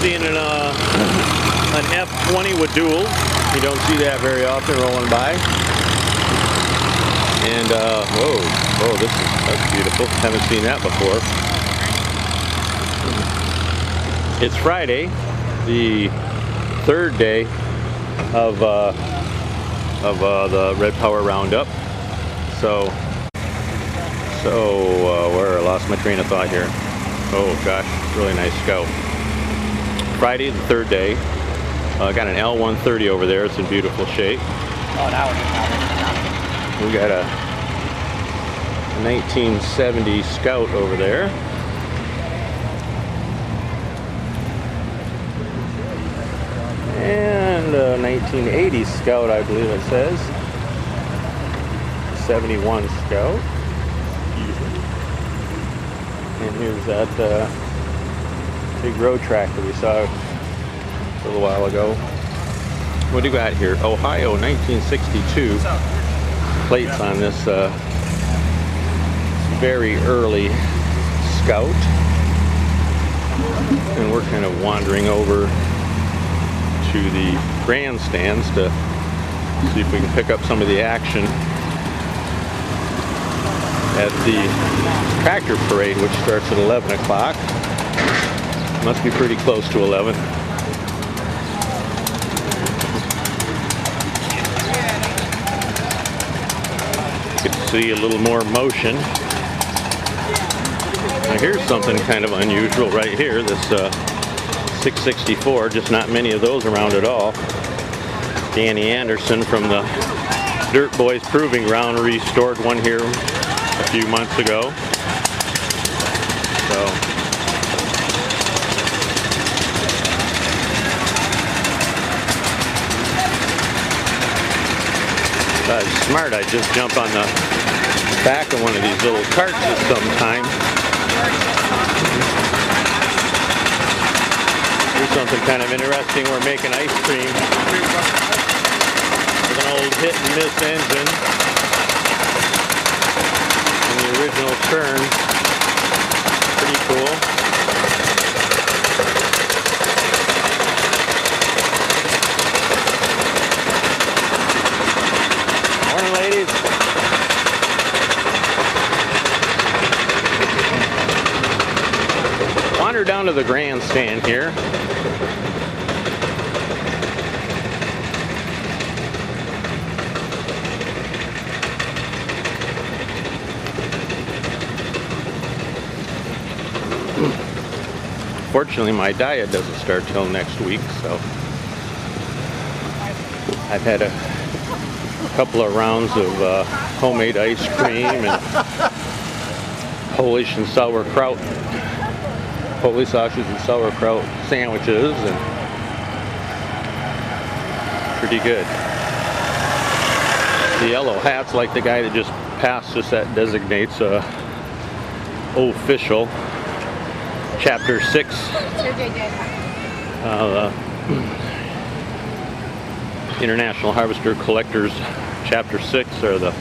seeing an F20 with duals. You don't see that very often rolling by. And whoa, that's beautiful. Haven't seen that before. It's Friday, the third day of the Red Power Roundup. So where I lost my train of thought here. Oh gosh, really nice scout. Friday, the third day. Got an L130 over there. It's in beautiful shape. Oh, that one. We got a 1970 Scout over there. And a 1980 Scout, I believe it says. 71 Scout. And here's that big road tractor we saw a little while ago. What do you got here? Ohio 1962 plates on this very early Scout. And we're kind of wandering over to the grandstands to see if we can pick up some of the action at the tractor parade, which starts at 11 o'clock. Must be pretty close to 11. You can see a little more motion. Now here's something kind of unusual right here, this 664, just not many of those around at all. Danny Anderson from the Dirt Boys Proving Ground restored one here a few months ago. So if I was smart, I'd just jump on the back of one of these little carts at some time. Here's something kind of interesting. We're making ice cream with an old hit and miss engine. The original turn. Pretty cool. Morning, ladies. Wander down to the grandstand here. Fortunately, my diet doesn't start till next week, so I've had a couple of rounds of homemade ice cream and Polish and sauerkraut, Polish sausage and sauerkraut sandwiches, and pretty good. The yellow hat's like the guy that just passed us, that designates official. Chapter 6, International Harvester Collectors Chapter 6 are the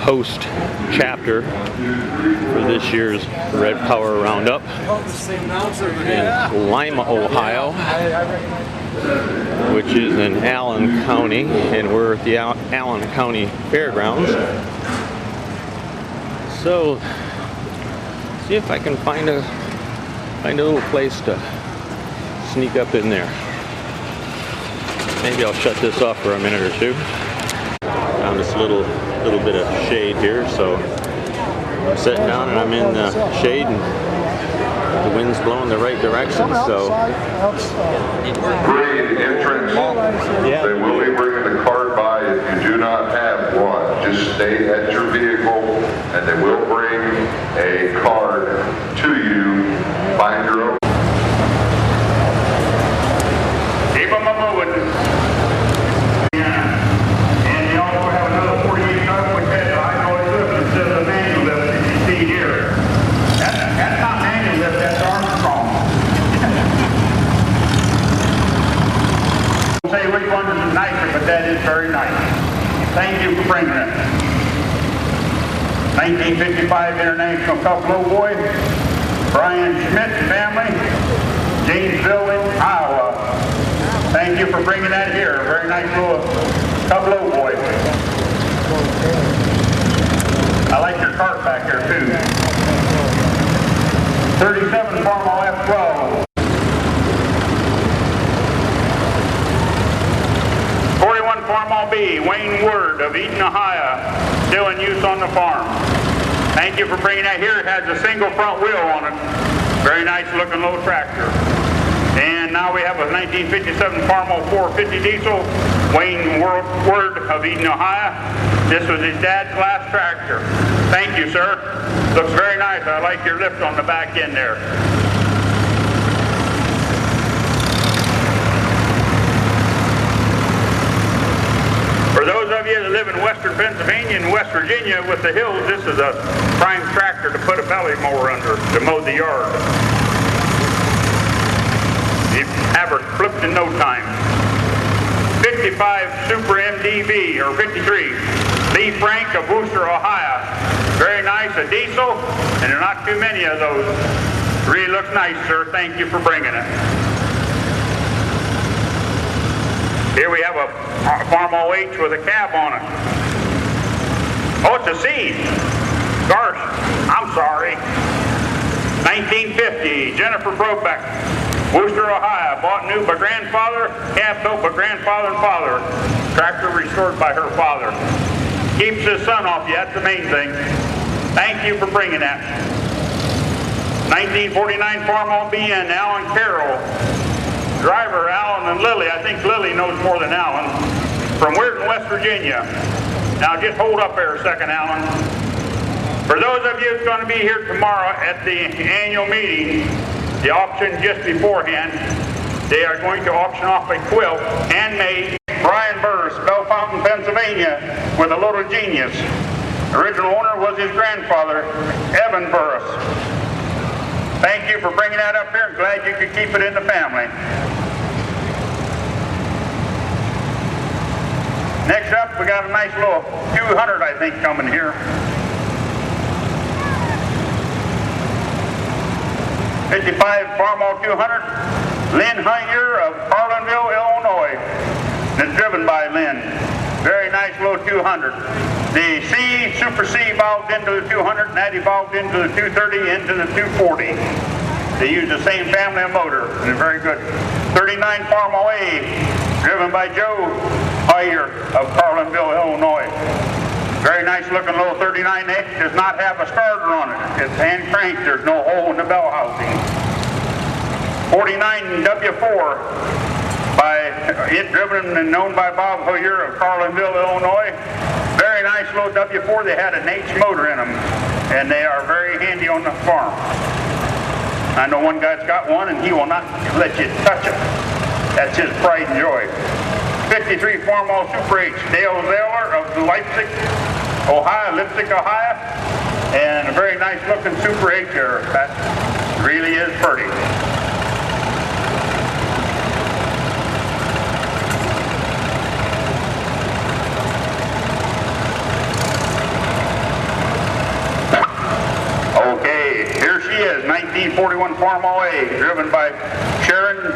host chapter for this year's Red Power Roundup in Lima, Ohio, which is in Allen County, and we're at the Allen County Fairgrounds. So, see if I can find a little place to sneak up in there. Maybe I'll shut this off for a minute or two. Found this little bit of shade here, so I'm sitting down and I'm in the shade and the wind's blowing the right direction, so. Green entrance. Yeah. They will be bringing the card by if you do not have one. Just stay at your vehicle and they will bring a card to you. Find your own. Keep them moving. And you also have another 48 car which has a hydraulic lift instead of the manual lift that you see here. That's not manual lift, that's Armstrong. I'll say which one is nicer, but that is very nice. Thank you for bringing it. 1955 International Cup Low Boy, Brian Schmidt family, Janesville, Iowa. Thank you for bringing that here. Very nice little couple of boys. I like your cart back there too. 37 Farmall F12. 41 Farmall B, Wayne Word of Eden, Ohio, still in use on the farm. Thank you for bringing that here. It has a single front wheel on it. Very nice looking little tractor. And now we have a 1957 Farmall 450 diesel, Wayne Word of Eden, Ohio. This was his dad's last tractor. Thank you, sir. Looks very nice. I like your lift on the back end there. For those of you that live in western Pennsylvania and West Virginia with the hills, this is a prime tractor to put a belly mower under to mow the yard. You have her flipped in no time. 55 Super MDB, or 53, Lee Frank of Wooster, Ohio. Very nice, a diesel, and there are not too many of those. Really looks nice, sir. Thank you for bringing it. Here we have a Farm OH with a cab on it. Oh, it's a C. Gosh, I'm sorry. 1950, Jennifer Brobeck, Wooster, Ohio. Bought new by grandfather, cab built by grandfather and father. Tractor restored by her father. Keeps his son off you, that's the main thing. Thank you for bringing that. 1949 Farmall BN, Alan Carroll. Driver, Alan and Lily. I think Lily knows more than Alan. From Weirton, West Virginia. Now just hold up there a second, Alan. For those of you who's going to be here tomorrow at the annual meeting, the auction just beforehand, they are going to auction off a quilt, handmade, Brian Burris, Bell Fountain, Pennsylvania, with a little genius. Original owner was his grandfather, Evan Burris. Thank you for bringing that up here. I'm glad you could keep it in the family. Next up, we got a nice little 200, I think, coming here. 55 Farmall 200, Lynn Hunter of Carlinville, Illinois. It's driven by Lynn. Very nice little 200. The C, Super C evolved into the 200, and that evolved into the 230, into the 240. They use the same family of motor, and they're very good. 39 Farmall A, driven by Joe Hoyer of Carlinville, Illinois. Very nice looking little 39H, does not have a starter on it. It's hand cranked, there's no hole in the bell housing. 49 W4, driven and known by Bob Hoyer of Carlinville, Illinois. Very nice little W4, they had an H motor in them, and they are very handy on the farm. I know one guy's got one, and he will not let you touch it. That's his pride and joy. 53 Farmall Super H, Dale Zeller of Leipzig, Ohio, and a very nice looking Super H there. That really is pretty. Okay, here she is, 1941 Farmall A, driven by Sharon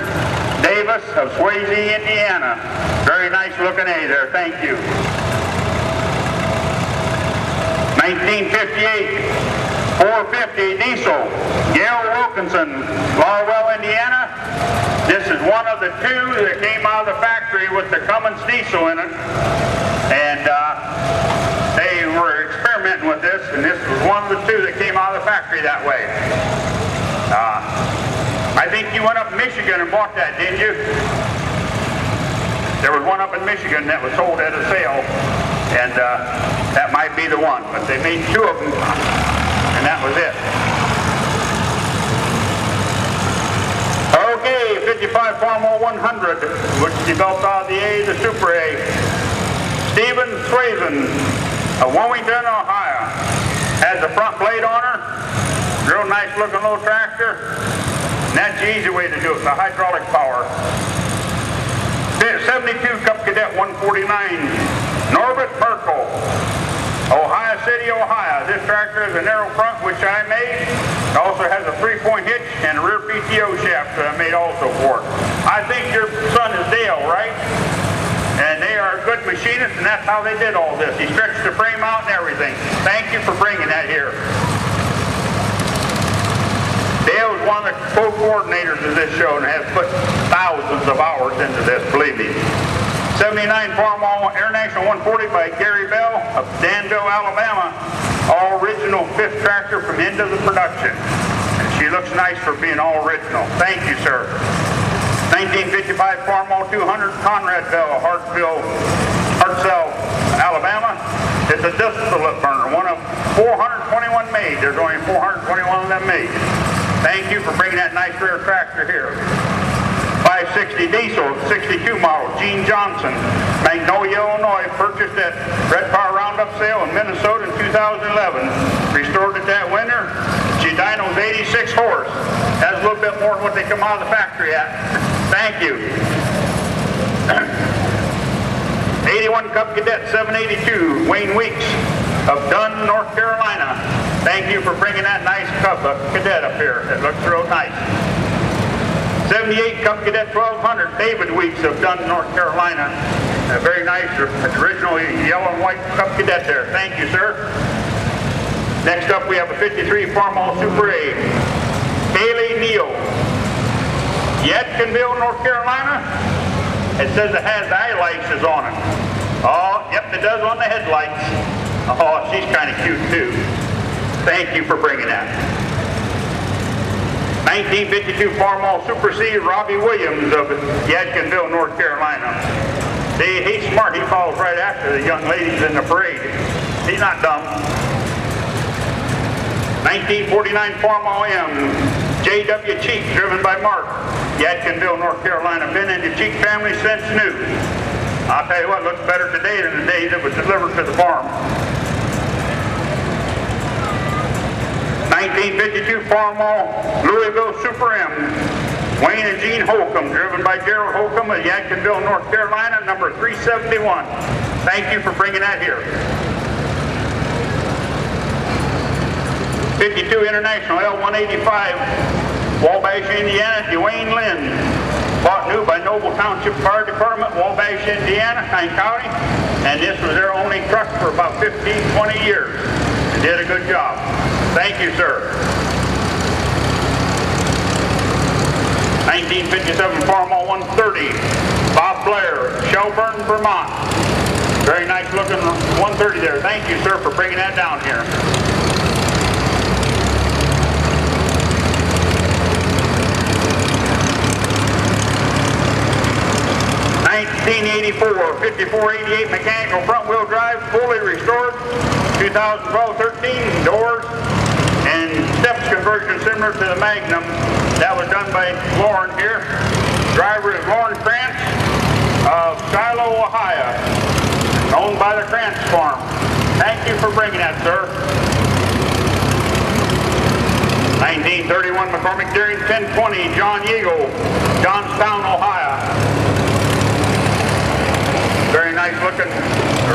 Davis of Swayze, Indiana. Very nice looking A there, thank you. 1958 450 diesel, Gail Wilkinson, Lawwell, Indiana. This is one of the two that came out of the factory with the Cummins diesel in it. And they were experimenting with this, and this was one of the two that came out of the factory that way. I think you went up in Michigan and bought that, didn't you? There was one up in Michigan that was sold at a sale, and that might be the one. But they made two of them, and that was it. Okay, 55 Farmall 100, which developed out of the A, the Super A. Stephen Swazen of Wilmington, Ohio. Has a front blade on her. Real nice looking little tractor. And that's the easy way to do it, the hydraulic power. 72 Cup Cadet 149, Norbert Merkel, Ohio City, Ohio. This tractor tractor has a narrow front, which I made. It also has a 3-point hitch and a rear PTO shaft that I made also for it. I think your son is Dale, right? And they are good machinists, and that's how they did all this. He stretched the frame out and everything. Thank you for bringing that here. Dale is one of the co-coordinators of this show and has put thousands of hours into this, believe me. 79 Farmall International 140 by Gary Bell of Danville, Alabama. All original 5th tractor from end of the production. And she looks nice for being all original. Thank you, sir. 1955 Farmall 200 Conrad Bell, Hartselle, Alabama. It's a distillate burner, one of 421 made. There's only 421 of them made. Thank you for bringing that nice rear tractor here. 560 diesel, 62 model, Gene Johnson, Magnolia, Illinois, purchased at Red Power Roundup sale in Minnesota in 2011. Restored it that winter. She dyno's 86 horse. Has a little bit more than what they come out of the factory at. Thank you. 81 Cub Cadet 782, Wayne Weeks of Dunn, North Carolina. Thank you for bringing that nice Cub Cadet up here. It looks real nice. 78 Cub Cadet 1200, David Weeks of Dunn, North Carolina. A very nice, original yellow and white Cub Cadet there. Thank you, sir. Next up, we have a 53 Farmall Super A. Haley Neal. Yadkinville, North Carolina. It says it has highlights on it. Oh, yep, it does on the headlights. Oh, she's kind of cute, too. Thank you for bringing that. 1952 Farmall Super C, Robbie Williams of Yadkinville, North Carolina. He's smart. He follows right after the young ladies in the parade. He's not dumb. 1949 Farmall M, J.W. Cheek, driven by Mark. Yadkinville, North Carolina. Been in the Cheek family since new. I'll tell you what, looks better today than the days it was delivered to the farm. 1952 Farmall Louisville Super M, Wayne and Gene Holcomb, driven by Gerald Holcomb of Yadkinville, North Carolina, number 371. Thank you for bringing that here. 52 International L185, Wabash, Indiana, Dwayne Lynn. Bought new by Noble Township Fire Department, Wabash, Indiana, Kine County. And this was their only truck for about 15, 20 years. They did a good job. Thank you, sir. 1957 Farmall 130, Bob Blair, Shelburne, Vermont. Very nice looking 130 there. Thank you, sir, for bringing that down here. 1984 5488 mechanical front wheel drive, fully restored. 2012-13 doors and steps conversion similar to the Magnum. That was done by Lauren here. Driver is Lauren Krantz of Shiloh, Ohio, owned by the Krantz Farm. Thank you for bringing that, sir. 1931 McCormick Deering 1020, John Yeagle, Johnstown, Ohio. Very nice looking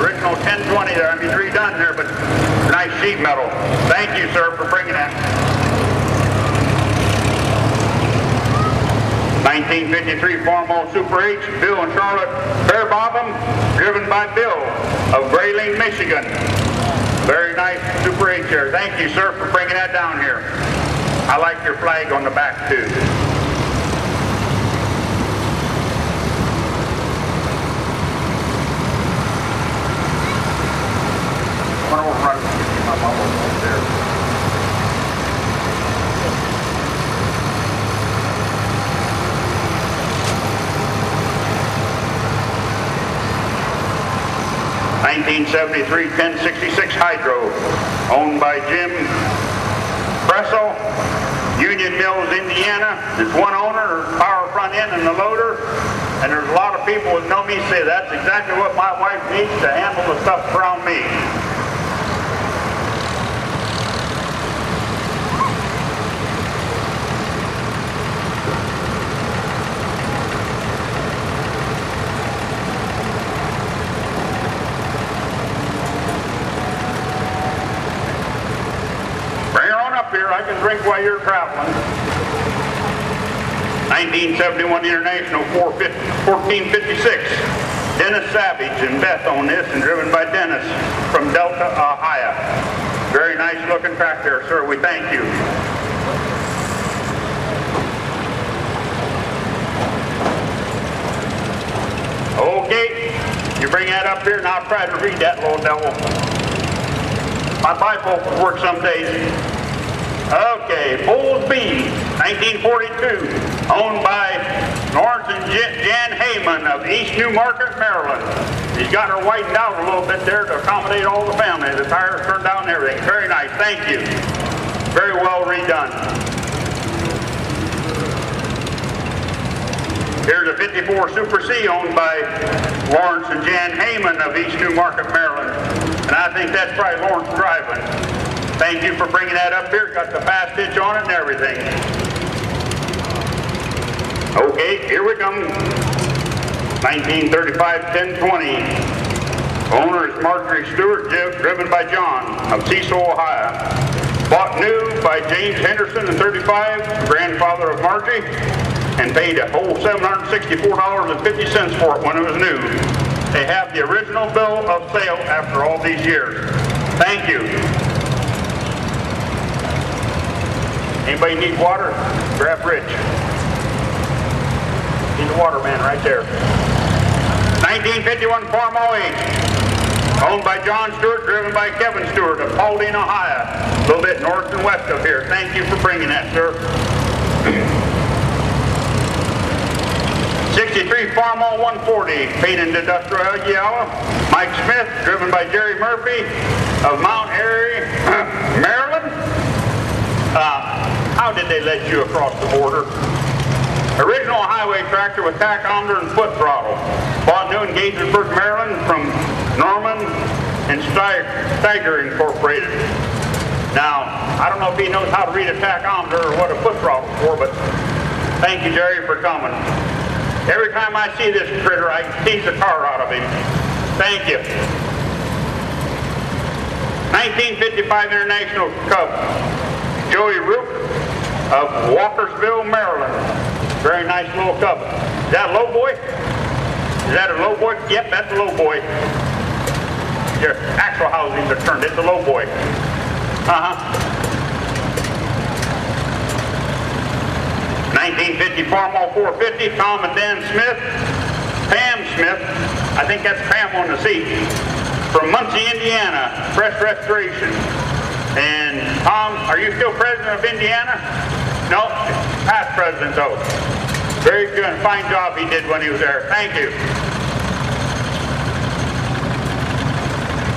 original 1020 there. I mean, redone there, but nice sheet metal. Thank you, sir, for bringing that. 1953 Farmall Super H, Bill and Charlotte Fairbotham, driven by Bill of Grayling, Michigan. Very nice Super H there. Thank you, sir, for bringing that down here. I like your flag on the back, too. I'm going to run my bubble over there. (1973) 1066 Hydro, owned by Jim Bressel, Union Mills, Indiana. There's one owner, power front end and the loader, and there's a lot of people that know me say that's exactly what my wife needs to handle the stuff around me. drink while you're traveling. 1971 International 1456. Dennis Savage and Beth on this, and driven by Dennis from Delta, Ohio. Very nice looking tractor, sir. We thank you. Okay, you bring that up here and I'll try to read that little devil. My bifocal works some days. Okay, Bulls B, 1942, owned by Lawrence and Jan Heyman of East New Market, Maryland. He's got her whitened out a little bit there to accommodate all the family. The tires turned down and everything. Very nice, thank you. Very well redone. Here's a 54 Super C owned by Lawrence and Jan Heyman of East New Market, Maryland. And I think that's probably Lawrence driving. Thank you for bringing that up here. Got the fast hitch on it and everything. Okay, here we come. 1935 1020. Owner is Marjorie Stewart, driven by John of Cecil, Ohio. Bought new by James Henderson in 35, grandfather of Margie, and paid a whole $764.50 for it when it was new. They have the original bill of sale after all these years. Thank you. Anybody need water? Grab Rich. He's the water man right there. 1951 Power OH. Owned by John Stewart, driven by Kevin Stewart of Paulding, Ohio. A little bit north and west of here. Thank you for bringing that, sir. 63 Farmall 140, painted industrial yellow. Mike Smith, driven by Jerry Murphy of Mount Airy, Maryland. How did they let you across the border? Original highway tractor with tachometer and foot throttle. Bought new in Gaithersburg, Maryland from Norman and Steiger Incorporated. Now, I don't know if he knows how to read a tachometer or what a foot throttle is for, but thank you, Jerry, for coming. Every time I see this critter, I tease the car out of him. Thank you. 1955 International Cub. Joey Rook of Walkersville, Maryland. Very nice little cub. Is that a low boy? Is that a low boy? Yep, that's a low boy. Your axle housings are turned. It's a low boy. 1950 Farmall 450, Tom and Dan Smith. Pam Smith, I think that's Pam on the seat, from Muncie, Indiana, fresh restoration. And Tom, are you still president of Indiana? No, past president though. Very good, fine job he did when he was there. Thank you.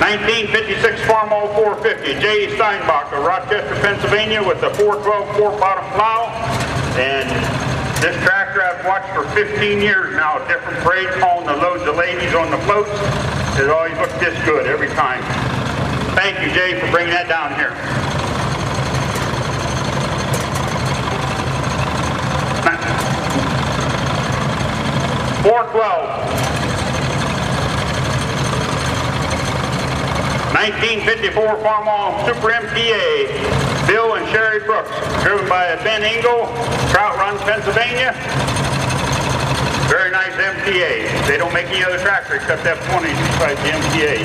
1956 Farmall 450, J. Steinbach of Rochester, Pennsylvania, with the 412 four-bottom plow. And this tractor I've watched for 15 years now, different parades hauling the loads of ladies on the floats. It always looks this good every time. Thank you, Jay, for bringing that down here. 412. 1954 Farmall Super MPA, Bill and Sherry Brooks, driven by Ben Engel, Trout Run, Pennsylvania. Very nice MPA. They don't make any other tractor except F-20s besides the MPA.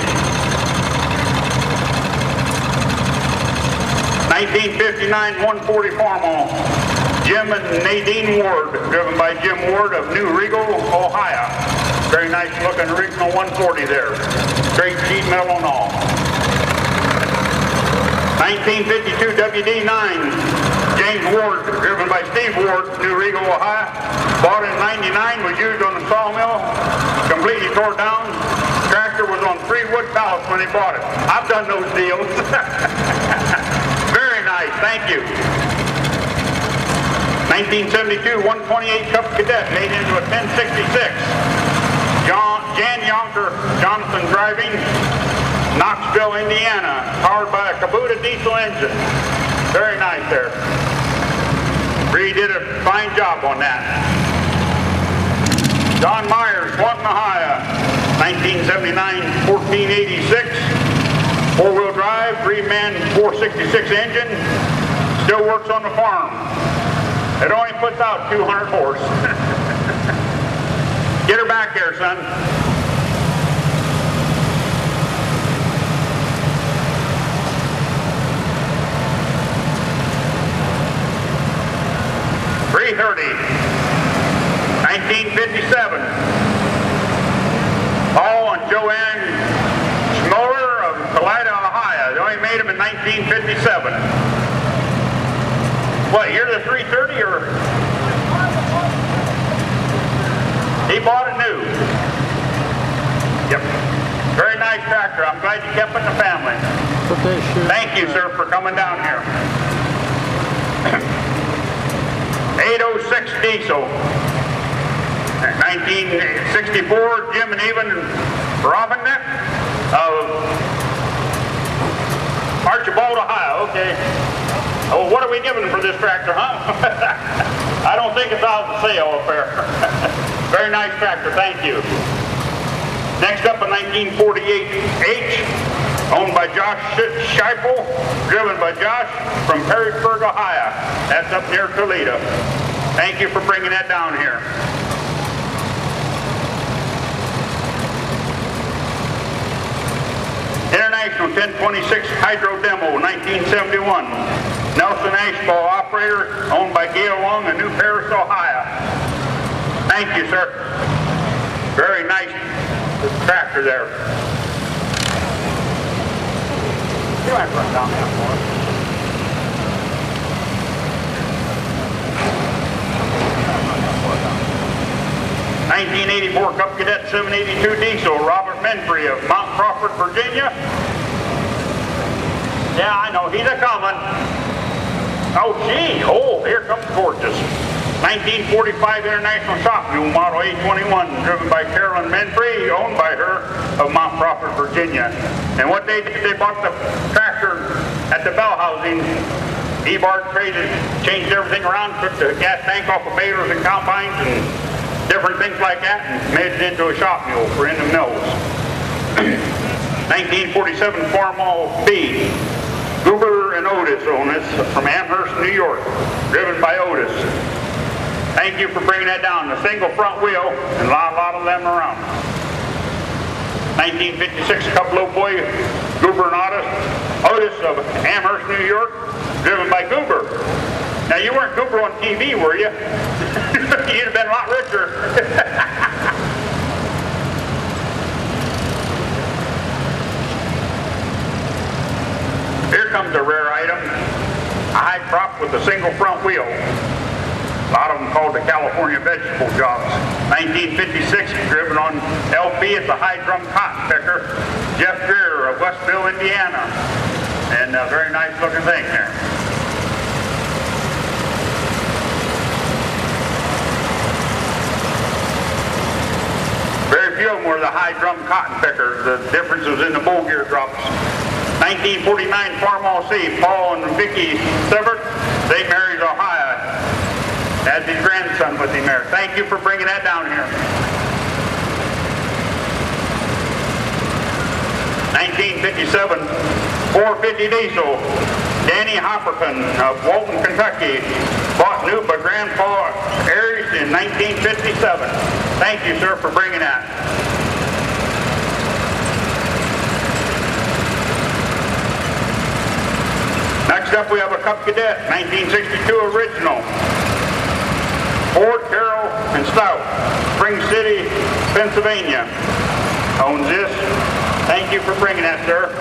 1959 140 Farmall, Jim and Nadine Ward, driven by Jim Ward of New Regal, Ohio. Very nice looking original 140 there. Great sheet metal and all. 1952 WD-9, James Ward, driven by Steve Ward, New Regal, Ohio. Bought in 99, was used on the sawmill, completely tore down. Tractor was on 3 wood pallets when he bought it. I've done those deals. Very nice, thank you. 1972 128 Cup Cadet made into a 1066. Jan Yonker Jonathan driving, Knoxville, Indiana, powered by a Kubota diesel engine. Very nice there. Bree did a fine job on that. John Myers, Swanton, Ohio, 1979 1486, 4-wheel drive, 3-man 466 engine, Still works on the farm. It only puts out 200 horse. Get her back there, son. $330. 1957. Paul and Joanne Schmoller of Salida, Ohio. They only made them in 1957. What, you're the 330 or? He bought it new. Yep. Very nice tractor. I'm glad you kept it in the family. Okay, sure. Thank you, sir, for coming down here. 806 diesel. 1964 Jim and Even Robinette of Archibald, Ohio. Okay. Oh, what are we giving for this tractor, huh? I don't think it's out of sale up there. Very nice tractor, thank you. Next up, a 1948H, owned by Josh Scheipel, driven by Josh from Perrysburg, Ohio. That's up near Toledo. Thank you for bringing that down here. International 1026 Hydro Demo, 1971. Nelson Ashball operator, owned by Gail Long in New Paris, Ohio. Thank you, sir. Very nice tractor there. You might run down that for us. '84 Cup Cadet 782 diesel, Robert Menfrey of Mount Crawford, Virginia. Yeah, I know, he's a coming. Oh, gee, oh, here comes gorgeous. 1945 International Shop Mule Model A21, driven by Carolyn Menfrey, owned by her of Mount Crawford, Virginia. And what they did, they bought the tractor at the Bell Housing. E-Bar traded, changed everything around, took the gas tank off of balers and combines and different things like that, and made it into a shop mule for in the mills. 1947 Farmall B. Goober and Otis own this from Amherst, New York, driven by Otis. Thank you for bringing that down. The single front wheel, and a lot of them around. 1956 Couple Boy Goober and Otis of Amherst, New York, driven by Goober. Now you weren't Goober on TV, were you? You'd have been a lot richer. Here comes a rare item, a high prop with a single front wheel. A lot of them called the California vegetable jobs. 1956, driven on LP at the high drum cotton picker, Jeff Greer of Westville, Indiana. And a very nice looking thing there. Very few of them were the high drum cotton pickers. The difference was in the bull gear drops. 1949 Farmall C, Paul and Vicki Severt, St. Mary's, Ohio. That's his grandson with him there. Thank you for bringing that down here. 1957 450 diesel, Danny Hopperton of Walton, Kentucky, bought new by Grandpa Aries in 1957. Thank you, sir, for bringing that. Next up, we have a Cup Cadet, 1962 original. Ford, Carroll, and Stout, Spring City, Pennsylvania, owns this. Thank you for bringing that, sir.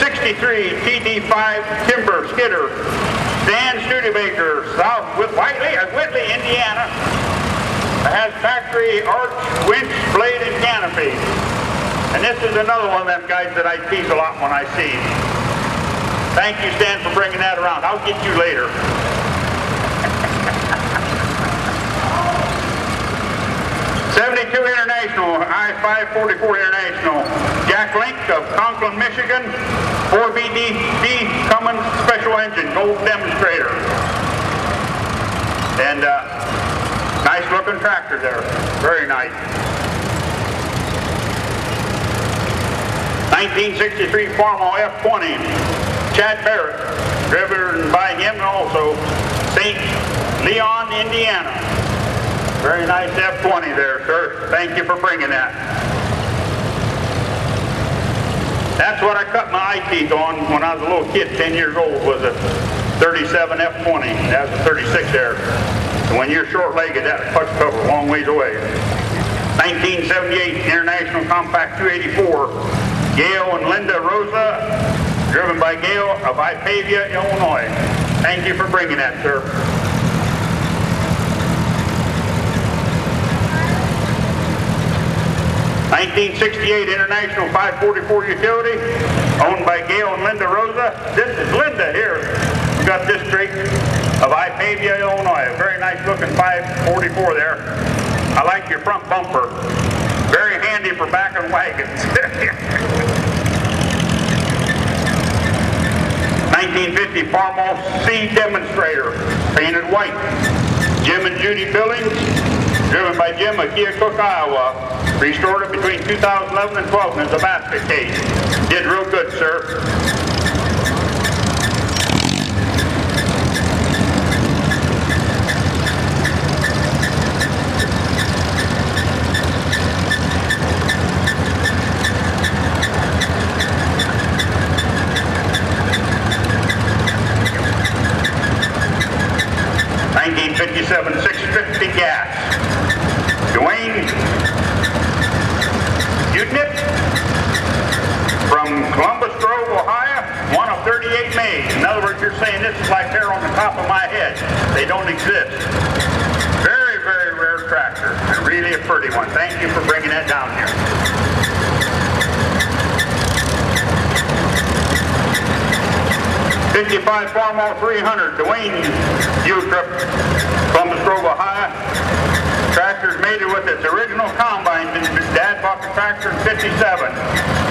63 TD5 Timber Skidder, Stan Studebaker, South Whitley, Indiana. It has factory arch, winch, blade, and canopy. And this is another one of them guys that I tease a lot when I see him. Thank you, Stan, for bringing that around. I'll get you later. 72 International, I-544 International, Jack Link of Conklin, Michigan, 4BD Cummins Special Engine, Gold Demonstrator. And nice looking tractor there, very nice. 1963 Farmall F20, Chad Barrett, driven by him also, St. Leon, Indiana. Very nice F20 there, sir. Thank you for bringing that. That's what I cut my eye teeth on when I was a little kid, 10 years old, was a 37 F20. That was a 36 there. And when you're short-legged, that clutch cover a long ways away. 1978 International Compact 284, Gail and Linda Rosa, driven by Gail of Ipavia, Illinois. Thank you for bringing that, sir. '68 International 544 Utility, owned by Gail and Linda Rosa. This is Linda here. We got this straight, of Ipavia, Illinois. A very nice looking 544 there. I like your front bumper. Very handy for backing wagons. 1950 Farmall C demonstrator, painted white. Jim and Judy Billings, driven by Jim of Keokuk, Iowa. Restored it between 2011 and 12 in the basket case. Did real good, sir. '57 650 gas. Dwayne Udnip from Columbus Grove, Ohio, one of 38 made. In other words, you're saying this is like hair on the top of my head. They don't exist. Very, very rare tractor. And really a pretty one. Thank you for bringing that down here. '55 Farmall 300, Dwayne Utrip, Columbus Grove, Ohio. Tractor's made it with its original combine. Dad bought the tractor in '57.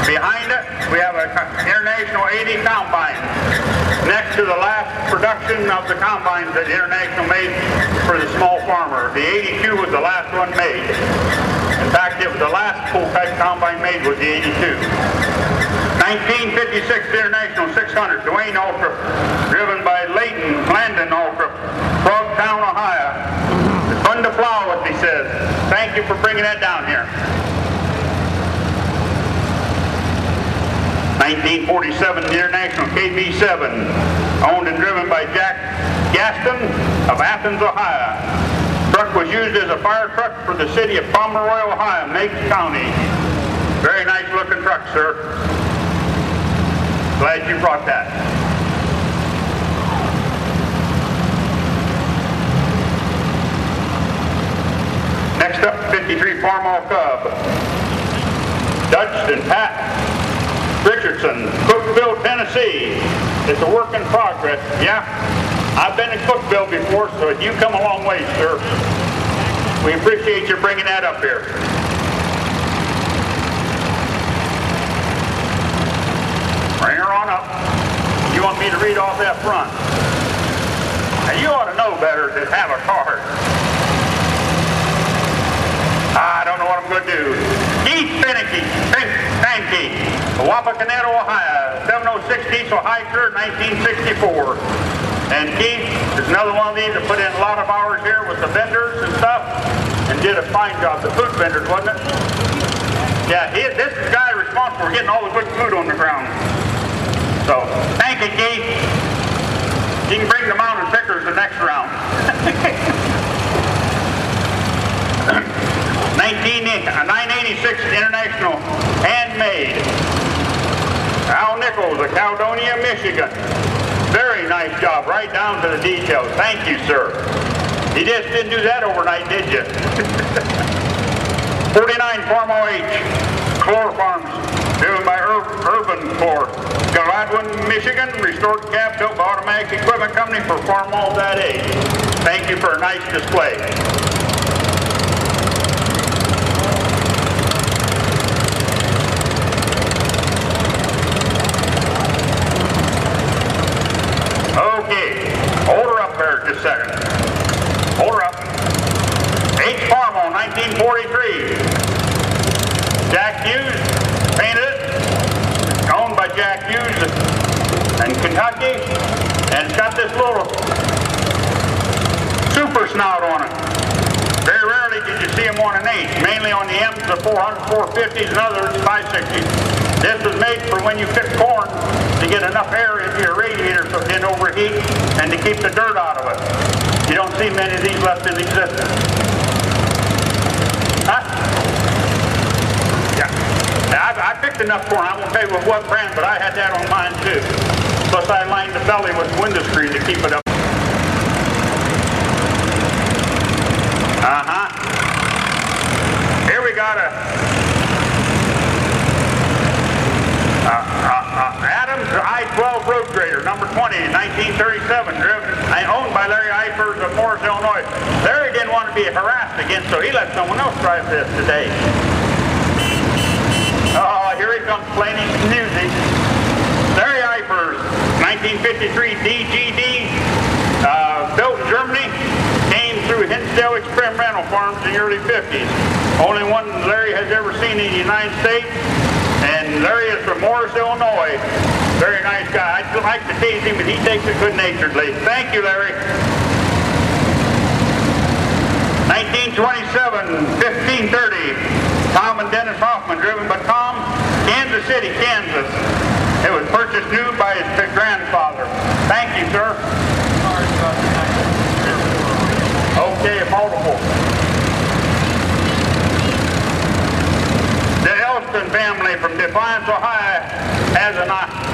Behind it, we have an International 80 combine. Next to the last production of the combines that International made for the small farmer. The 82 was the last one made. In fact, it was the last full-type combine made was the 82. 1956 International 600, Dwayne Altrip, driven by Leighton Landon Altrip, Frogtown, Ohio. It's fun to plow, as he says. Thank you for bringing that down here. 1947 International KB7, owned and driven by Jack Gaston of Athens, Ohio. Truck was used as a fire truck for the city of Pomeroy, Ohio, Meigs County. Very nice looking truck, sir. Glad you brought that. Next up, 53 Farmall Cub. Dutch and Pat Richardson, Cookville, Tennessee. It's a work in progress. Yeah, I've been in Cookville before, so you come a long way, sir. We appreciate you bringing that up here. Bring her on up. You want me to read off that front? Now you ought to know better than have a card. I don't know what I'm going to do. Keith Pankey, Wapakoneta, Ohio, 706 diesel hiker, 1964. And Keith is another one of these that put in a lot of hours here with the vendors and stuff, and did a fine job. The food vendors, wasn't it? Yeah, this is the guy responsible for getting all the good food on the ground. So, thank you, Keith. You can bring the mountain pickers the next round. 986 International Handmade. Al Nichols of Caledonia, Michigan. Very nice job, right down to the details. Thank you, sir. You just didn't do that overnight, did you? 49 Farmall H. Chlor Farms, driven by Urban Chlor. Gladwin, Michigan, restored cab built by Automatic Equipment Company for Farmall that age. Thank you for a nice display. Okay, hold her up there just a second. Hold her up. H. Farmall, 1943. Jack Hughes painted it. snout on it. Very rarely did you see them on an 8, mainly on the M's, the 400s, 450s, and others, 560s. This was made for when you pick corn to get enough air into your radiator so it didn't overheat and to keep the dirt out of it. You don't see many of these left in existence. Huh? Yeah. Now, I picked enough corn. I won't tell you with what brand, but I had that on mine too. Plus I lined the belly with window screen to keep it up. Here we got a Adams I-12 road grader, number 20, 1937, driven and owned by Larry Eifers of Morris, Illinois. Larry didn't want to be harassed again, so he let someone else drive this today. Oh, here he comes playing his music. Larry Eifers, 1953 DGD, built in Germany, came through Hinsdale Experimental Farms in the early 50s. Only one Larry has ever seen in the United States, and Larry is from Morris, Illinois. Very nice guy. I'd like to tease him, but he takes it good-naturedly. Thank you, Larry. 1927, 1530, Tom and Dennis Hoffman, driven by Tom, Kansas City, Kansas. It was purchased new by his grandfather. Thank you, sir. Okay, multiple. The Elston family from Defiance, Ohio has a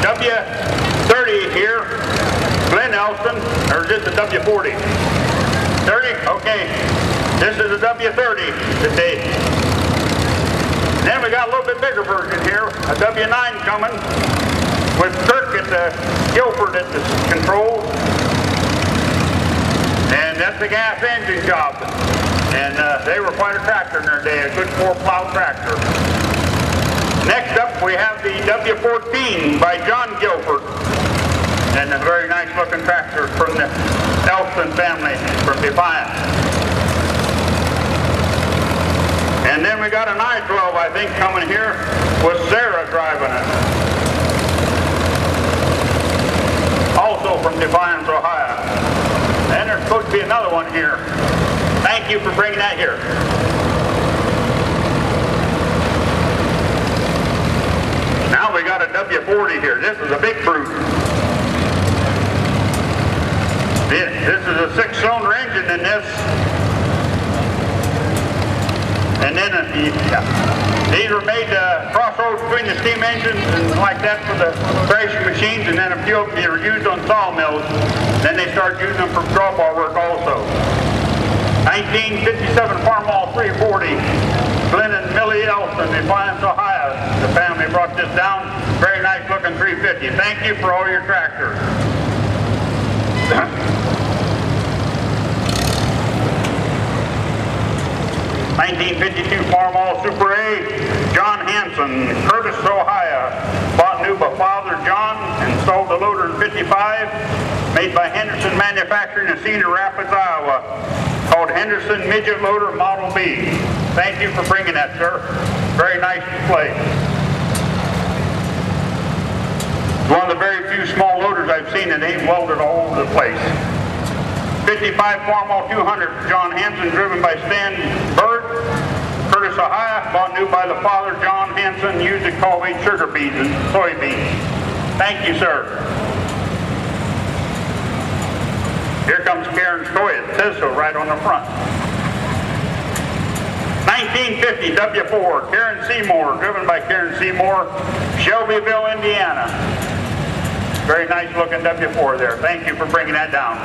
W30 here. Glenn Elston, or is this a W40? 30? Okay. This is a W30 today. Then we got a little bit bigger version here, a W9 coming with Kirk at the Guilford at the controls. And that's a gas engine job. And they were quite a tractor in their day, a good 4-plow tractor. Next up we have the W14 by John Guilford. And a very nice looking tractor from the Elston family from Defiance. And then we got an I-12, I think, coming here with Sarah driving it. Also from Defiance, Ohio. And there's supposed to be another one here. Thank you for bringing that here. Now we got a W40 here. This is a big brute. This is a 6-cylinder engine in this. And then these were made to crossroads between the steam engines and like that for the thrashing machines, and then a few of them were used on sawmills. Then they started using them for drawbar work also. 1957 Farmall 340, Glenn and Millie Elston, Defiance, Ohio. The family brought this down. Very nice looking 350. Thank you for all your tractors. 1952 Farmall Super A, John Hanson, Curtis, Ohio. Bought new by Father John and sold the loader in 55. Made by Henderson Manufacturing in Cedar Rapids, Iowa. Called Henderson Midget Loader Model B. Thank you for bringing that, sir. Very nice display. It's one of the very few small loaders I've seen that ain't welded all over the place. 55 Farmall 200, John Hanson, driven by Stan Bird, Curtis, Ohio. Bought new by the father, John Hanson, used to cultivate sugar beets and soybeans. Thank you, sir. Here comes Karen's toy. It says so right on the front. 1950 W4, Karen Seymour, driven by Karen Seymour, Shelbyville, Indiana. Very nice looking W4 there. Thank you for bringing that down.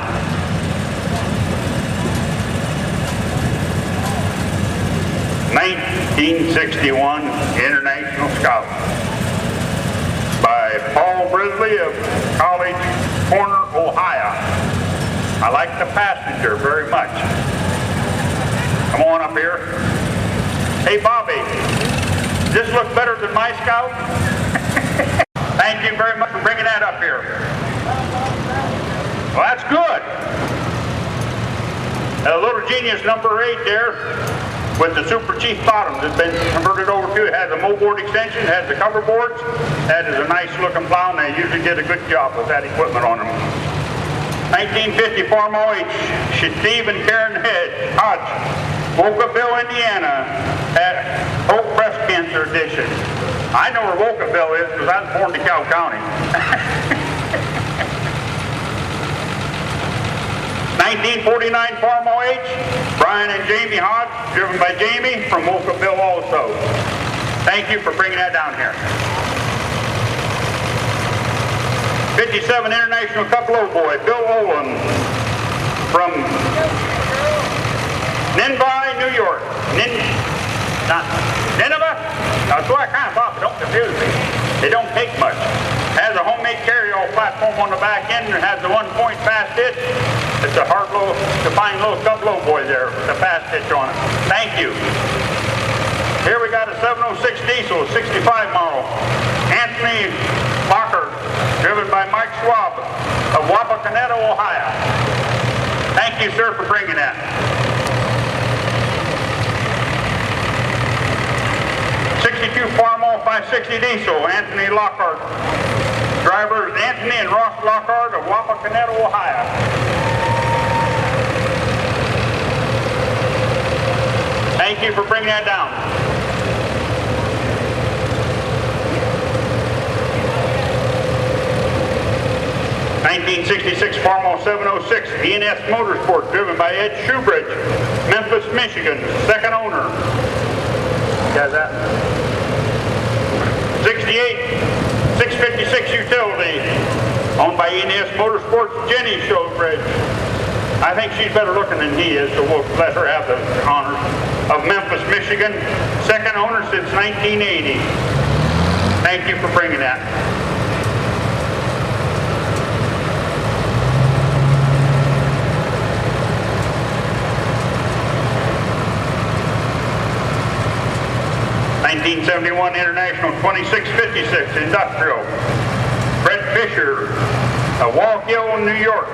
1961 International Scout by Paul Brisley of College Corner, Ohio. I like the passenger very much. Come on up here. Hey Bobby, does this look better than my Scout? Thank you very much for bringing that up here. Well, that's good. A Little Genius number 8 there with the Super Chief bottoms. It's been converted over to it. Has a moldboard extension, has the cover boards. That is a nice looking plow, and they usually did a good job with that equipment on them. 1950 Farm OH, Steve and Karen Hodge, Wolcottville, Indiana, at Hope Breast Cancer Edition. I know where Wolcottville is because I was born in DeKalb County. 1949 Farm OH, Brian and Jamie Hodge, driven by Jamie from Wolcottville also. Thank you for bringing that down here. 57 International Cup Low Boy, Bill Olin from Nineveh, New York. Nineveh? That's what I kind of thought, but don't confuse me. They don't take much. Has a homemade carry-all platform on the back end and has the 1-point fast hitch. It's a hard little, to find little Cup Low Boy there with the fast hitch on it. Thank you. Here we got a 706 diesel, 65 model. Anthony Locker, driven by Mike Schwab of Wapakoneta, Ohio. Thank you, sir, for bringing that. Farmall 560 diesel, Anthony Lockhart. Drivers Anthony and Ross Lockhart of Wapakoneta, Ohio. Thank you for bringing that down. (1966) Farmall 706 E&S Motorsport, driven by Ed Shoebridge, Memphis, Michigan, second owner. You guys that? 68 656 Utility, owned by E&S Motorsports, Jenny Shoebridge. I think she's better looking than he is, so we'll let her have the honors. Of Memphis, Michigan, second owner since 1980. Thank you for bringing that. (1971) International 2656 Industrial, Fred Fisher of Wallkill, New York.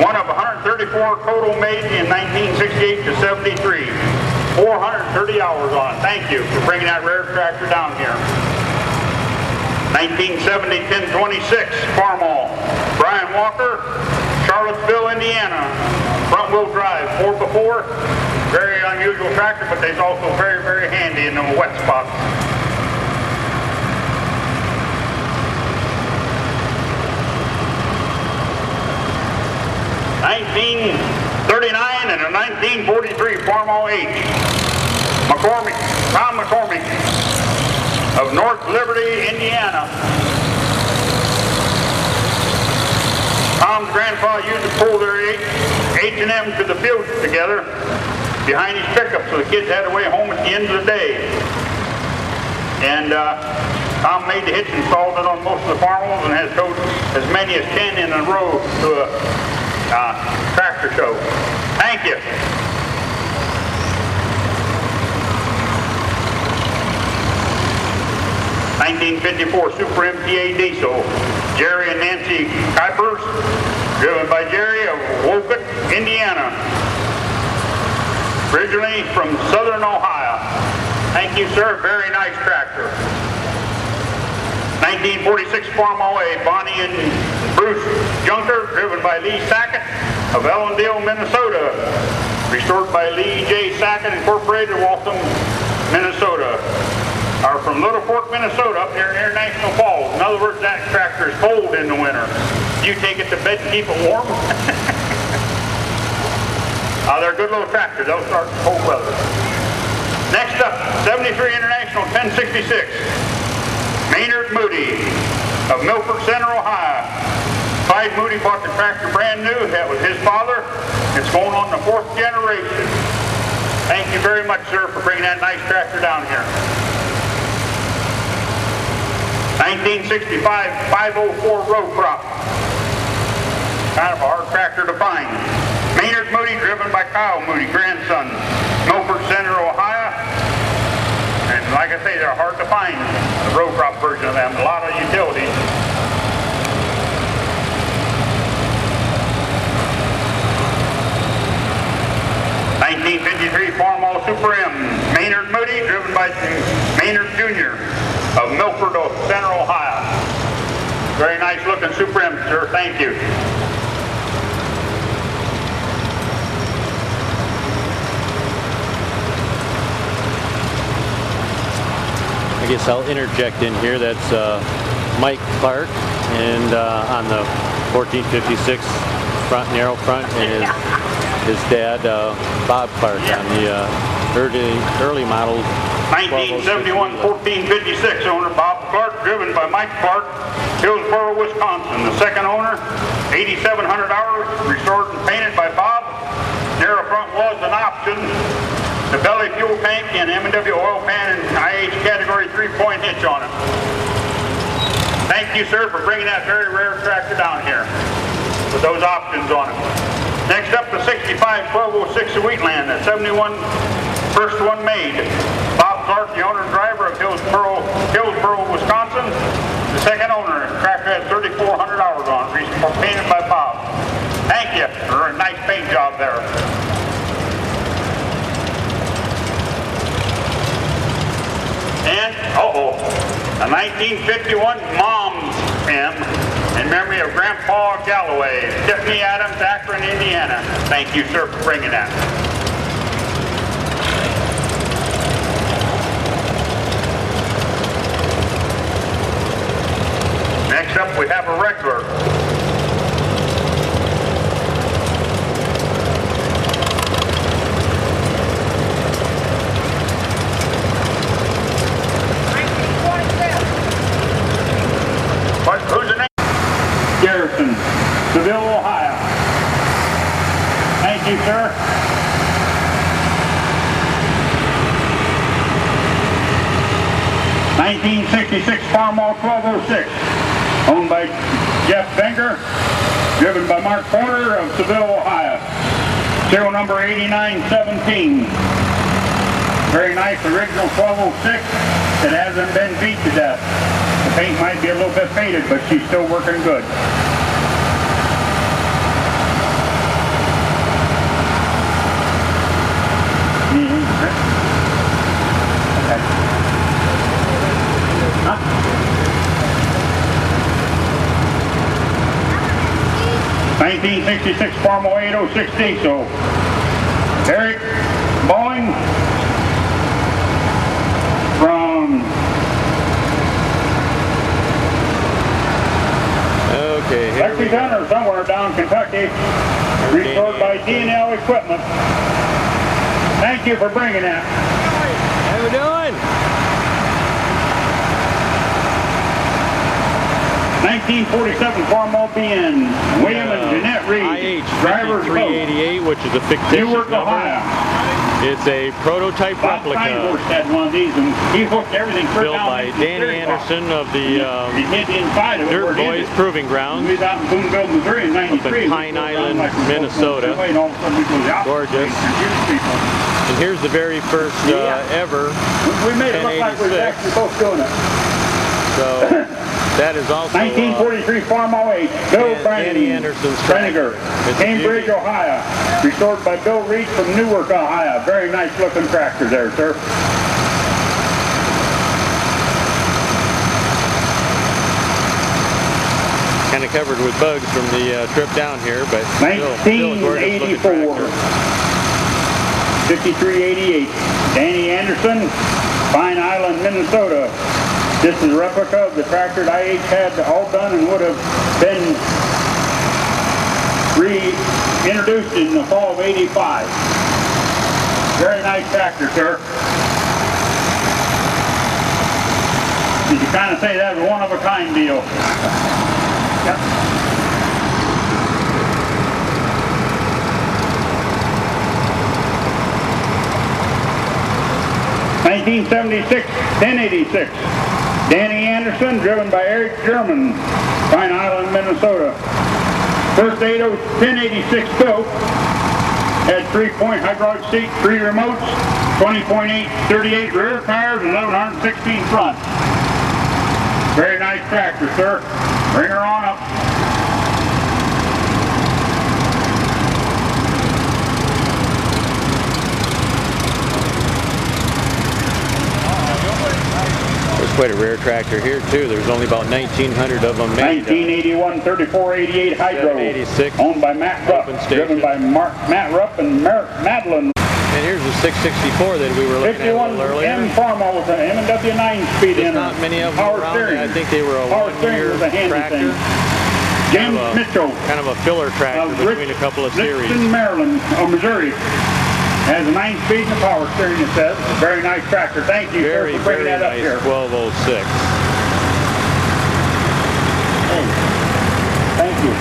One of 134 total made in 1968 to 73. 430 hours on it. Thank you for bringing that rare tractor down here. 1970 1026 Farmall, Brian Walker, Charlottesville, Indiana. Front wheel drive, 4x4. Very unusual tractor, but they're also very, very handy in the wet spots. (1939) and a 1943 Farmall H. Tom McCormick of North Liberty, Indiana. Tom's grandfather used to pull their H&M to the field together behind his pickup, so the kids had to wait home at the end of the day. And Tom made the hitch, installed it on most of the farmers, and has towed as many as 10 in a row to a tractor show. Thank you. (1954) Super MTA Diesel, Jerry and Nancy Kuipers, driven by Jerry of Wolcott, Indiana. Originally from Southern Ohio. Thank you, sir. Very nice tractor. 1946 Farmall A, Bonnie and Bruce Junker, driven by Lee Sackett of Ellendale, Minnesota. Restored by Lee J. Sackett Incorporated, Waltham, Minnesota. Are from Little Fork, Minnesota, up near International Falls. In other words, that tractor is cold in the winter. You take it to bed and keep it warm. They're good little tractors. They'll start in cold weather. Next up, 73 International 1066. Maynard Moody of Milford Center, Ohio. Clyde Moody bought the tractor brand new. That was his father. It's going on the 4th generation. Thank you very much, sir, for bringing that nice tractor down here. 1965 504 row crop. Kind of a hard tractor to find. Maynard Moody, driven by Kyle Moody, grandson, Milford Center, Ohio. And like I say, they're hard to find, the row crop version of them. A lot of utilities. (1953) Farmall Super M, Maynard Moody, driven by Maynard Jr. of Milford Center, Ohio. Very nice looking Super M, sir. Thank you. guess I'll interject in here. That's Mike Clark, and on the 1456 front, narrow front, and his dad, Bob Clark, on the early model 1971 1456 owner Bob Clark, driven by Mike Clark, Hillsboro, Wisconsin. The second owner, 8,700 hours, restored and painted by Bob. Narrow front was an option. The belly fuel tank and M&W oil pan and IH category 3-point hitch on it. Thank you, sir, for bringing that very rare tractor down here with those options on it. Next up, the 65 1206 of Wheatland, the 71 first one made. Bob Clark, the owner and driver of Hillsboro, Wisconsin. The second owner, the tractor has 3,400 hours on it, painted by Bob. Thank you for a nice paint job there. And, a 1951 Mom's M in memory of Grandpa Galloway, Tiffany Adams, Akron, Indiana. Thank you, sir, for bringing that. Next up, we have a regular. Who's the name? Garrison, Seville, Ohio. Thank you, sir. '66 Farmall 1206, owned by Jeff Benger, driven by Mark Porter of Seville, Ohio. Serial number 8917. Very nice original 1206. It hasn't been beat to death. The paint might be a little bit faded, but she's still working good. Huh? 1966 Farmall 806 diesel. Eric Bowling from Lexington or somewhere down Kentucky, restored by D&L Equipment. Thank you for bringing that. How we doing? 1947 Farmall BN, William and Jeanette Reed, IH driver's boat, 388, which is a fictitious Newark, number. Ohio. It's a prototype Bob replica Steinhorst had one of these, and he hooked everything built by Danny Anderson of the Dirt Boys Proving Grounds We was out in Boonville, Missouri in up in 93. Pine Island, Minnesota. Gorgeous. And here's the very first ever We made it look like we were 1086. actually both doing it. So that is also 1943 Farmall 8, Bill Danny Anderson's Braniger, It's a Cambridge, beauty. Ohio. Restored by Bill Reed from Newark, Ohio. Very nice looking tractor there, sir. Kind of covered with bugs from the trip down here, but still a gorgeous looking 1984. tractor. 5388. Danny Anderson, Pine Island, Minnesota. This is a replica of the tractor that IH had all done and would have been reintroduced in the fall of '85. Very nice tractor, sir. You can kind of say that was a one-of-a-kind deal. Yep. 1976, 1086. Danny Anderson, driven by Eric German, Pine Island, Minnesota. First 1086 built, had 3-point hydraulic seat, 3 remotes, 20.838 rear tires, and 1116 front. Very nice tractor, sir. Bring her on up. There's quite a rare tractor here too. There's only about 1,900 of them made. 1981 3488 Hydro, 786, owned by Matt Rupp, open driven station. by Matt Rupp and Madeline. And here's the 664 that we were looking at a little earlier. 61 M Farmo with an M&W 9-speed There's in not many of them power around. steering. I think they were a Power steering one-year was a handy tractor. thing. James Mitchell. Kind of a filler tractor between a couple of series. Richmond, Maryland, Missouri. Has a 9-speed and a power steering, it says. A very nice tractor. Thank you, Very, sir, for bringing very that up nice here. 1206. Hey, thank you.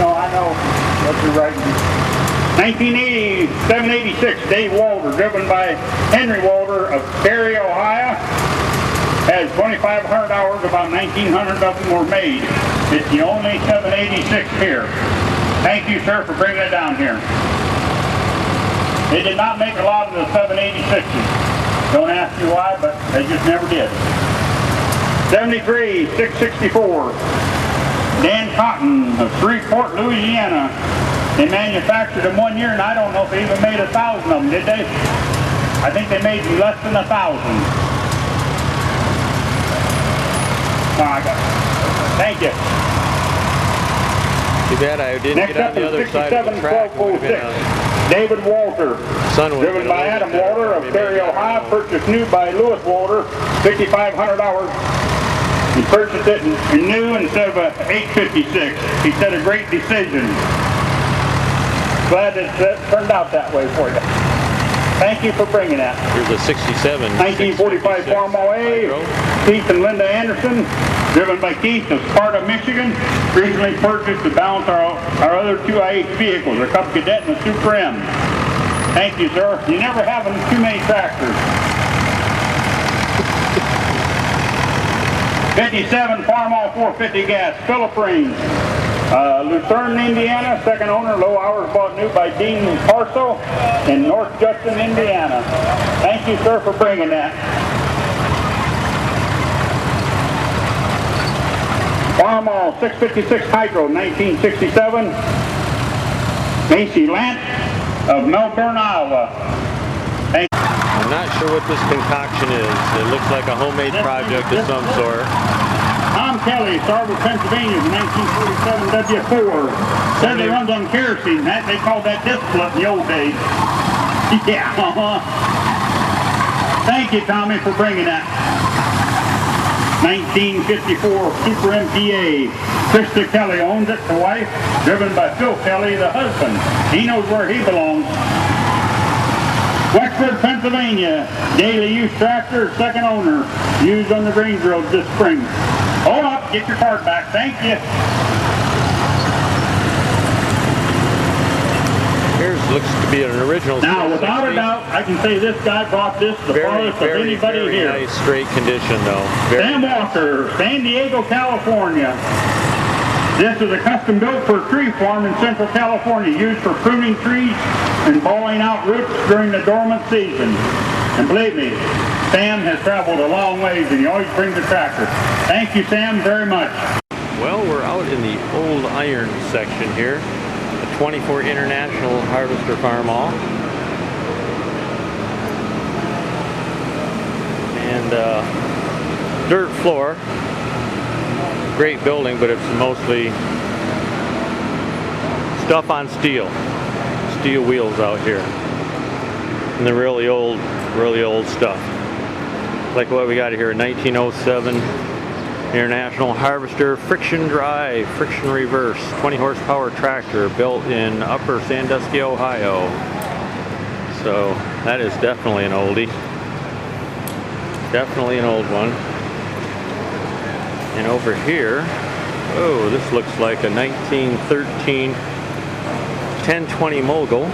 No, I know what you're writing. 1980, 786, Dave Walter, driven by Henry Walter of Cary, Ohio. Has 2,500 hours, about 1,900 of them were made. It's the only 786 here. Thank you, sir, for bringing it down here. They did not make a lot of the 786s. Don't ask me why, but they just never did. 73, 664. Dan Cotton of Shreveport, Louisiana. They manufactured them 1 year, and I don't know if they even made 1,000 of them, did they? I think they made less than 1,000. Oh, I got it. Thank you. Too bad I didn't get on the other side of the track. It would have been David Walter, driven by Adam Walter of Cary, Ohio, purchased new by Lewis Walter, 5,500 hours. He purchased it in new instead of a 856. He said a great decision. Glad it turned out that way for you. Thank you for bringing that. Here's a 67. 1945 Farm OH, Keith and Linda Anderson, driven by Keith of Sparta, Michigan. Recently purchased to balance our other two IH vehicles, a Cub Cadet and a Super M. Thank you, sir. You never have too many tractors. 57 Farmall 450 gas, Philip Raines. Lucerne, Indiana, second owner, low hours, bought new by Dean Parso in North Justin, Indiana. Thank you, sir, for bringing that. Farmall 656 Hydro, 1967. Macy Lant of Melbourne, Iowa. Thank you. I'm not sure what this concoction is. It looks like a homemade project of some sort. Tom Kelly, Starville, Pennsylvania, 1947 W4. Said they runs on kerosene. They called that distillate in the old days. Yeah. Thank you, Tommy, for bringing that. 1954 Super MPA. Krista Kelly owns it, the wife, driven by Phil Kelly, the husband. He knows where he belongs. Wexford, Pennsylvania, daily use tractor, second owner, used on the Greens Road this spring. Hold up, get your card back, thank you. Here's looks to be an original. Now, without a doubt, I can say this guy brought this the farthest of anybody here. Very nice, straight condition, though. Sam Walker, San Diego, California. This is a custom built for a tree farm in Central California, used for pruning trees and balling out roots during the dormant season. And believe me, Sam has traveled a long ways and he always brings a tractor. Thank you, Sam, very much. Well, we're out in the old iron section here. The 24 International Harvester Farm Hall. And dirt floor. Great building, but it's mostly stuff on steel. Steel wheels out here. And the really old stuff. Like what we got here, a 1907 International Harvester friction drive, friction reverse, 20 horsepower tractor built in Upper Sandusky, Ohio. So that is definitely an oldie. Definitely an old one. And over here, oh, this looks like a 1913 1020 Mogul.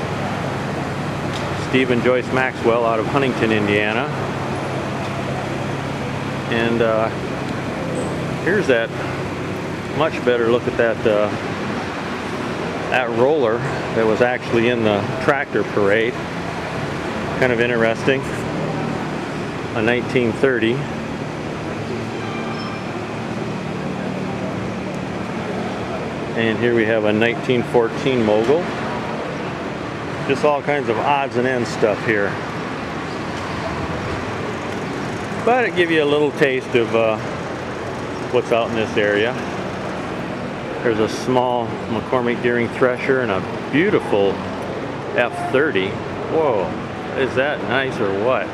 Stephen Joyce Maxwell out of Huntington, Indiana. And here's that much better look at that that roller that was actually in the tractor parade. Kind of interesting. A 1930. And here we have a 1914 Mogul. Just all kinds of odds and ends stuff here. But it gives you a little taste of what's out in this area. There's a small McCormick Deering thresher and a beautiful F30. Whoa, is that nice or what?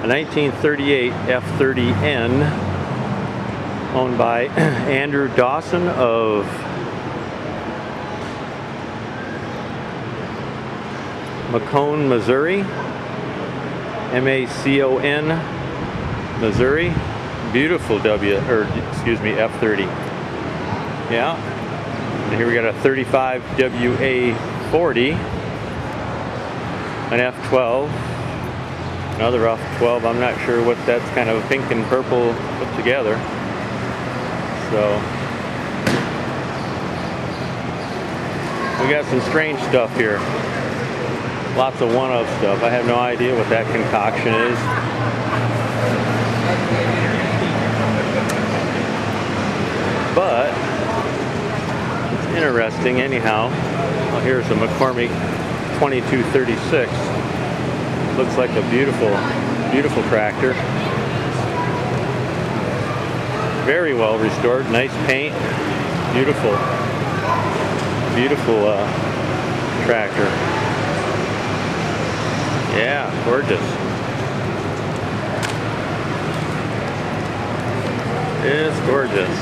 A 1938 F30N owned by Andrew Dawson of Macon, Missouri. M-A-C-O-N, Missouri. Beautiful F30. Yeah. And here we got a 35 WA40, an F12, another F12. I'm not sure what that's, kind of pink and purple put together. So we got some strange stuff here. Lots of one-of stuff. I have no idea what that concoction is. But it's interesting anyhow. Well, here's a McCormick 2236. Looks like a beautiful, beautiful tractor. Very well restored. Nice paint. Beautiful, beautiful tractor. Yeah, gorgeous. It's gorgeous.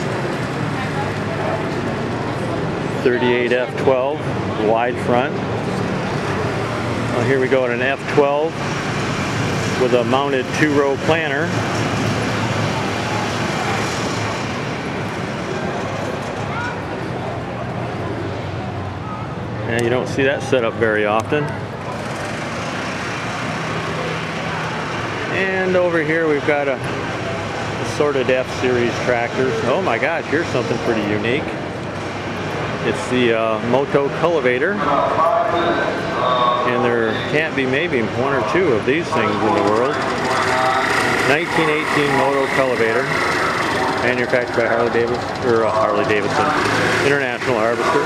38 F12, wide front. Well, here we go at an F12 with a mounted 2-row planter. And you don't see that set up very often. And over here we've got a assorted F-Series tractors. Oh my gosh, here's something pretty unique. It's the Moto Cultivator. And there can't be maybe one or two of these things in the world. 1918 Moto Cultivator. Manufactured by Harley Davidson International Harvester.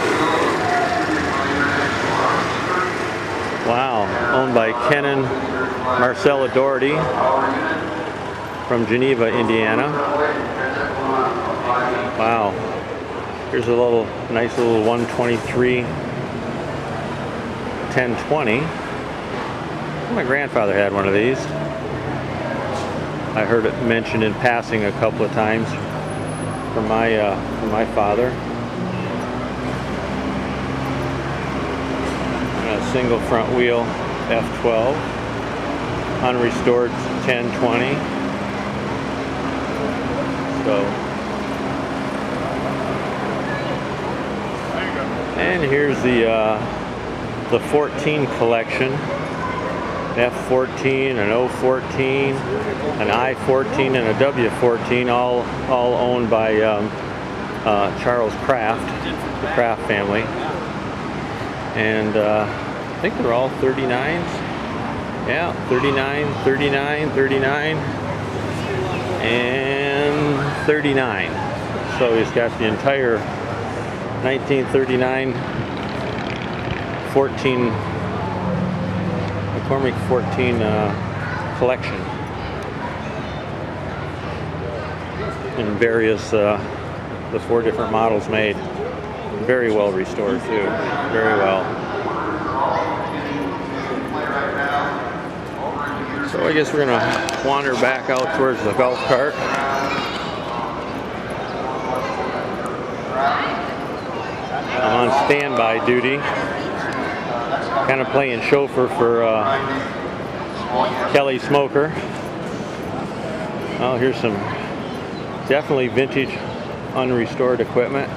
Wow, owned by Ken and Marcella Doherty from Geneva, Indiana. Wow. Here's a nice little 123 1020. My grandfather had one of these. I heard it mentioned in passing a couple of times from my father. And a single front wheel F12. Unrestored 1020. So, and here's the 14 collection. F14, an O14, an I14, and a W14, all owned by Charles Kraft, the Kraft family. And I think they're all 39s. Yeah, 39, 39, 39, and 39. So he's got the entire 1939 McCormick 14 collection in various, the 4 different models made. Very well restored too, very well. So I guess we're gonna wander back out towards the golf cart. I'm on standby duty, kind of playing chauffeur for Kelly Smoker. Oh, here's some definitely vintage, unrestored equipment.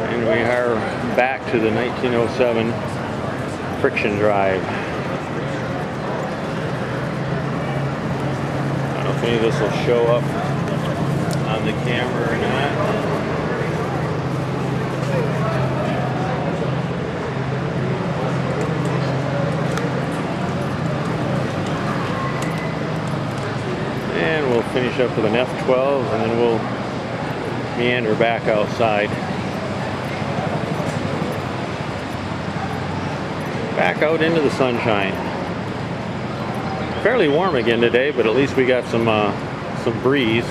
And we are back to the 1907 friction drive. I don't know if any of this will show up on the camera or not. And we'll finish up with an F12 and then we'll meander back outside. Back out into the sunshine. Fairly warm again today, but at least we got some some breeze,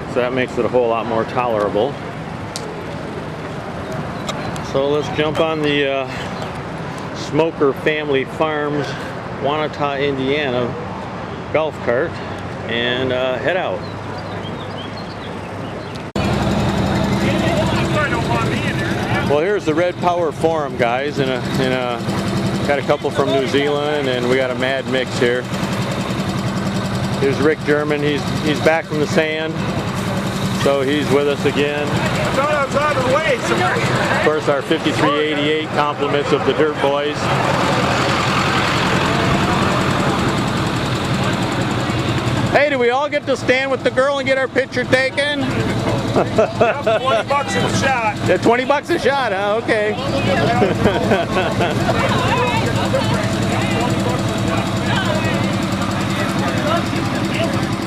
so that makes it a whole lot more tolerable. So let's jump on the Smoker Family Farms, Wanata, Indiana golf cart and head out. Well, here's the Red Power Forum, guys, got a couple from New Zealand, and we got a mad mix here. Here's Rick German. He's back from the sand, so he's with us again. Of course, our 5388 compliments of the Dirt Boys. Hey, do we all get to stand with the girl and get our picture taken? $20 a shot. Yeah, $20 a shot, huh? Okay.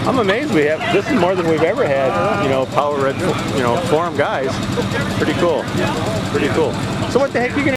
I'm amazed we have, this is more than we've ever had, you know, Power Red, you know, Forum guys. Pretty cool. Pretty cool. So what the heck are you gonna